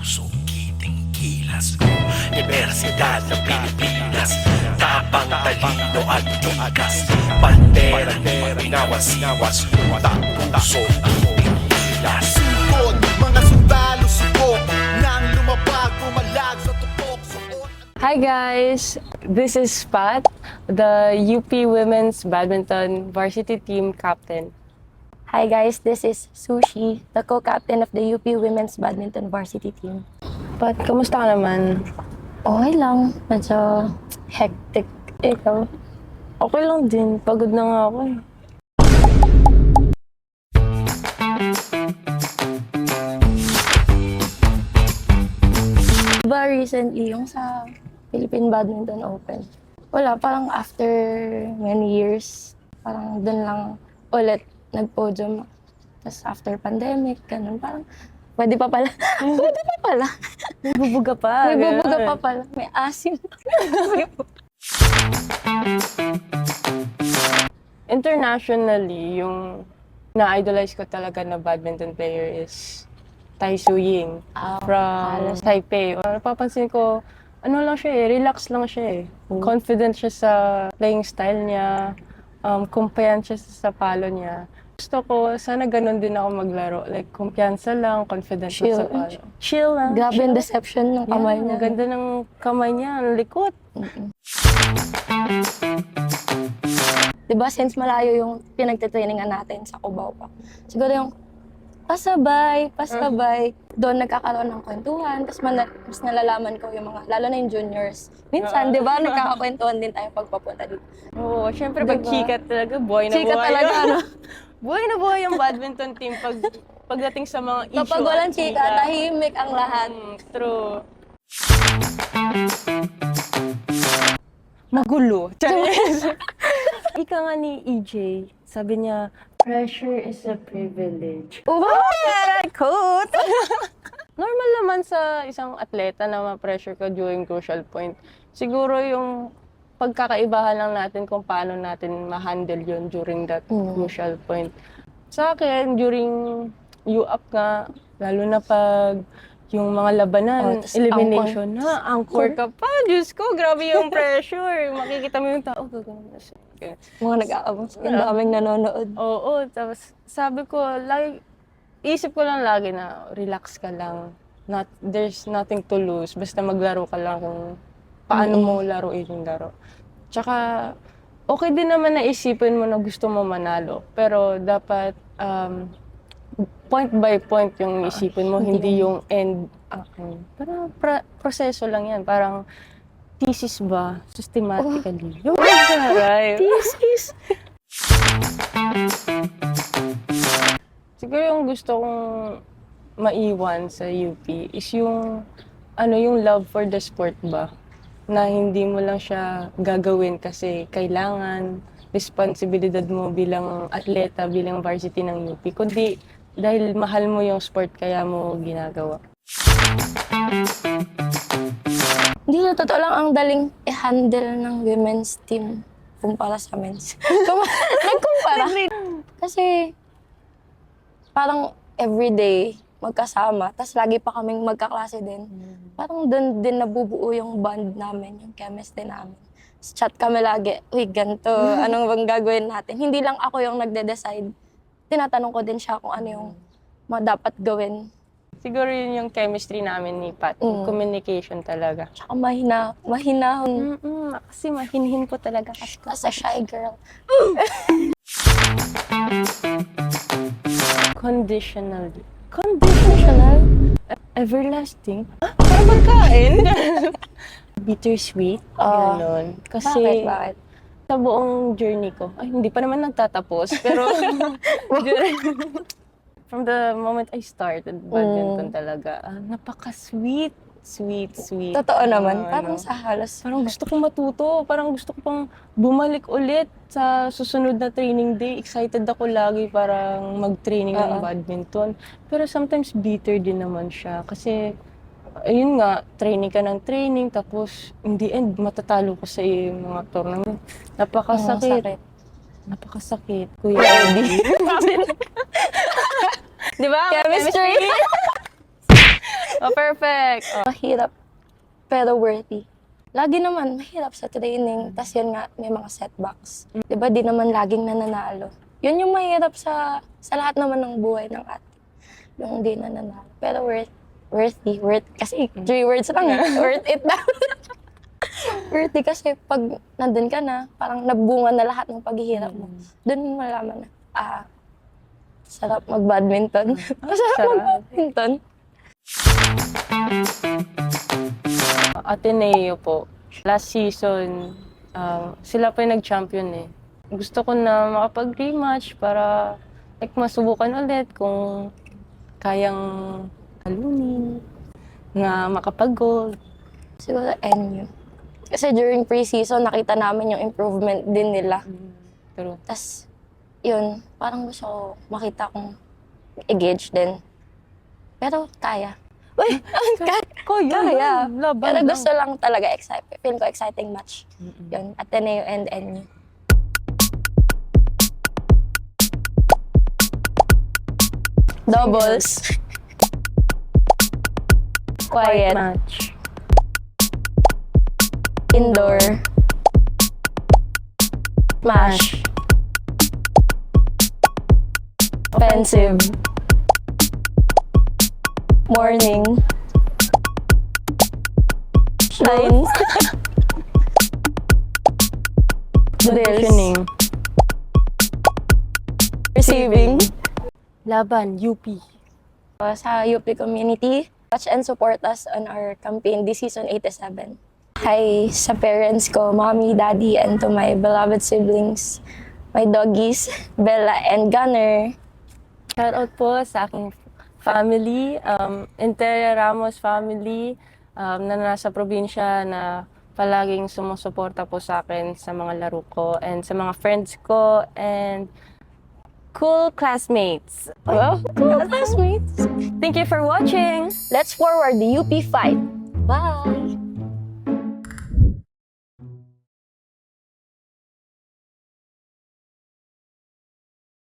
puso, kiting kilas ko. Universidad ng Pilipinas, tapang talino at tikas. Bandera ni pinawas-iwas, utak, puso, kiting kilas. Sugod, mga sundalo subok nang lumapag, pumalag sa tutok suot. Hi guys, this is Pat, the UP Women's Badminton Varsity Team Captain. Hi guys, this is Sushi, the co-captain of the UP Women's Badminton Varsity Team. Pat, kamusta ka naman? Okay lang, medyo hectic. Ikaw? Okay lang din, pagod na nga ako eh. Diba recently, yung sa Philippine Badminton Open, wala, parang after many years, parang dun lang ulit nag-podium. Tapos after pandemic, ganun, parang pwede pa pala. Pwede pa pala. May bubuga pa. May bubuga ganun. pa pala. May asim. Internationally, yung na-idolize ko talaga na badminton player is Tai Tzu Ying from Taipei. Napapansin ko, ano lang siya eh, relax lang siya eh. Confident siya sa playing style niya, kumpiyan siya sa palo niya. Gusto ko, sana ganun din ako maglaro. Like, kumpiyansa lang, confident Chill. sa palo. Chill lang. Grabe chill. yung deception ng kamay Yeah, niya. ang ganda ng kamay niya, ang likot. Diba, since malayo yung pinagtitrainingan natin sa Cubao pa, siguro yung pasabay. Doon nagkakaroon ng kwentuhan, tapos mas nalalaman ko yung mga, lalo na yung juniors. Minsan, di ba, nagkakakwentuhan din tayo pagpapunta dito. Oo, syempre Diba? pag chika talaga, buhay na Chika buhay. talaga, ano? Buhay na buhay yung badminton team pagdating sa mga issue. Kapag walang at chika, tahimik ang lahat. True. Magulo. Ika nga ni EJ, sabi niya, pressure is a privilege. Wow! Quote! Normal naman sa isang atleta na ma-pressure ka during crucial point. Siguro yung pagkakaibahan lang natin kung paano natin ma-handle yun during that crucial point. Sa akin, during U-up nga, lalo na pag yung mga labanan, Tas elimination na, anchor ka pa. Diyos ko, grabe yung pressure. Makikita mo yung tao, gagawin na siya. Okay. Mga nag-aabang, yung daming nanonood. Oo, tapos sabi ko, isip ko lang lagi na relax ka lang. There's nothing to lose. Basta maglaro ka lang kung paano mo laruin yung laro. Tsaka, okay din naman na isipin mo na gusto mo manalo. Pero dapat point by point yung isipin mo, hindi yung end. Parang proseso lang yan. Parang thesis ba? Systematically. Yung right. Thesis! Siguro yung gusto kong maiwan sa UP is yung yung love for the sport ba? Na hindi mo lang siya gagawin kasi kailangan, responsibilidad mo bilang atleta, bilang varsity ng UP, kundi dahil mahal mo yung sport kaya mo ginagawa. Hindi na totoo lang ang daling i-handle ng women's team kumpara sa men's. Nagkumpara. Kasi parang everyday magkasama, tas lagi pa kaming magkaklase din. Parang doon din nabubuo yung bond namin, yung chemistry namin. Chat kami lagi, uy, ganito, anong bang gagawin natin? Hindi lang ako yung nagde-decide. Tinatanong ko din siya kung ano yung dapat gawin. Siguro yun yung chemistry namin ni Pat, communication talaga. Tsaka mahinahon. Kasi mahinhin po talaga kasi. As a shy girl. Conditionally. Conditional? Everlasting? Parang pagkain? Bittersweet? Ganon. Kasi Bakit? sa buong journey ko, ay hindi pa naman nagtatapos, pero from the moment I started badminton talaga, napaka-sweet. Sweet. Totoo naman. Parang sa halos. Parang gusto kong matuto. Parang gusto ko pang bumalik ulit sa susunod na training day. Excited ako lagi parang mag-training ng badminton. Pero sometimes bitter din naman siya. Kasi, ayun nga, training ka ng training. Tapos, in the end, matatalo ko sa mga tournament. Napakasakit. Napakasakit. Kuya Eddie. Di ba? Chemistry. Oh, perfect. Oh. Mahirap, pero worthy. Lagi naman, mahirap sa training. Tapos yun nga, may mga setbacks. Di ba, di naman laging nananalo. Yun yung mahirap sa lahat naman ng buhay ng ate. Yung di nananalo. Pero worthy. Kasi 3 words lang, worth it na. Worthy kasi pag nandun ka na, parang nabunga na lahat ng paghihirap mo. Doon mo malaman na, sarap mag-badminton. Masarap mag-badminton. Ateneo po. Last season, sila pa yung nag-champion eh. Gusto ko na makapag-rematch para masubukan ulit kung kayang talunin, nga makapag-gold. Siguro NU. Kasi during pre-season, nakita namin yung improvement din nila. Pero, Tapos, yun, parang gusto ko makita kong i-gauge din. Pero kaya. Uy, kaya. Laban Pero lang. gusto lang talaga feel ko exciting match. Yun, Ateneo and NU. Doubles. Quiet. match. Indoor. Mash. Offensive. Morning. Lines. Drills. Positioning. Receiving. Laban, UP. Sa UP community, watch and support us on our campaign this season 87. Hi sa parents ko, mommy, daddy, and to my beloved siblings, my doggies, Bella and Gunner. Shoutout po sa aking family, Interia Ramos family, na nasa probinsya na palaging sumusuporta po sa akin sa mga laro ko and sa mga friends ko and cool classmates. Well, cool classmates. Thank you for watching! Let's forward the UP fight. Bye!